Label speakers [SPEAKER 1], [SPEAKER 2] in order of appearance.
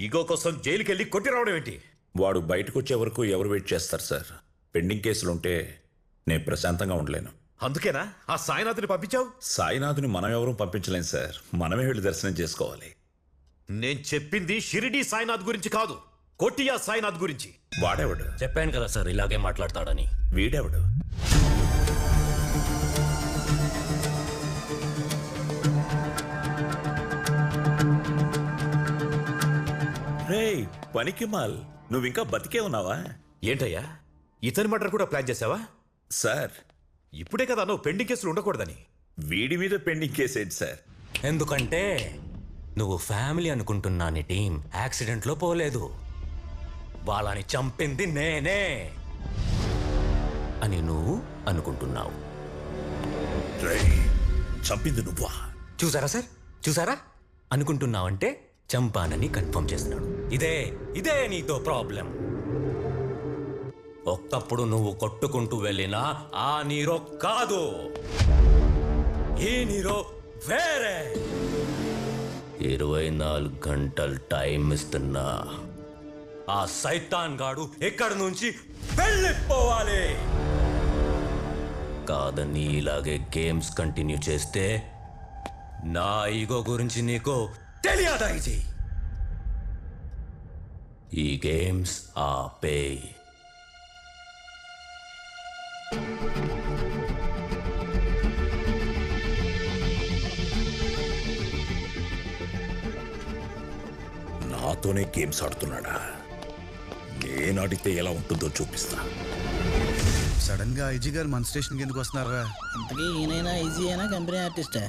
[SPEAKER 1] Ego కోసం జైలుకి వెళ్ళి కొట్టి రావడం ఏంటి?
[SPEAKER 2] వాడు బయటకు వచ్చే వరకు ఎవరు వెయిట్ చేస్తారు సార్? పెండింగ్ కేసులుంటే నేను ప్రశాంతంగా ఉండలేను.
[SPEAKER 1] అందుకేనా ఆ సాయినాథ్ని పంపించావు?
[SPEAKER 2] సాయినాథుని మనం ఎవరూ పంపించలేం సార్, మనమే వెళ్ళి దర్శనం చేసుకోవాలి.
[SPEAKER 1] నేను చెప్పింది షిరిడి సాయినాథ్ గురించి కాదు, కోటియా సాయినాథ్ గురించి.
[SPEAKER 2] వాడెవడు?
[SPEAKER 3] చెప్పాను కదా సార్ ఇలాగే మాట్లాడతాడని.
[SPEAKER 2] వీడెవడు? రేయ్ పనికిమాల్, నువ్వింకా బతికే ఉన్నావా?
[SPEAKER 1] ఏంటయ్యా, ఇతని మర్డర్ కూడా ప్లాన్ చేసావా?
[SPEAKER 2] సార్
[SPEAKER 1] ఇప్పుడే కదా నువ్వు పెండింగ్ కేసులు ఉండకూడదని.
[SPEAKER 2] వీడి మీద పెండింగ్ కేసేంటి సార్?
[SPEAKER 3] ఎందుకంటే నువ్వు ఫ్యామిలీ అనుకుంటున్నా నీ టీం యాక్సిడెంట్లో పోలేదు, వాళ్ళని చంపింది నేనే అని నువ్వు అనుకుంటున్నావు.
[SPEAKER 2] రేయ్ చంపింది నువ్వా?
[SPEAKER 3] చూసారా సార్, చూసారా? అనుకుంటున్నావంటే చంపానని కన్ఫర్మ్ చేస్తున్నాడు. ఇదే నీతో ప్రాబ్లం. ఒక్కప్పుడు నువ్వు కొట్టుకుంటూ వెళ్ళినా ఆ నీరో కాదు, ఈ నీరో వేరే. 24 గంటలు టైం ఇస్తున్నా ఆ సైతాన్ గాడు ఎక్కడి నుంచి వెళ్ళిపోవాలి. కాదని ఇలాగే గేమ్స్ కంటిన్యూ చేస్తే నా ఈగో గురించి నీకు తెలియదా? ఇది ఈ గేమ్స్ ఆపే.
[SPEAKER 2] నాతోనే గేమ్స్ ఆడుతున్నాడా? నేనాడితే ఎలా ఉంటుందో చూపిస్తా.
[SPEAKER 4] సడన్ గా ఐజీ గారు మన స్టేషన్కి ఎందుకు వస్తున్నారా?
[SPEAKER 5] ఇంతకీ ఈయనైనా ఈజీ అయినా కంపెనీ ఆర్టిస్టా?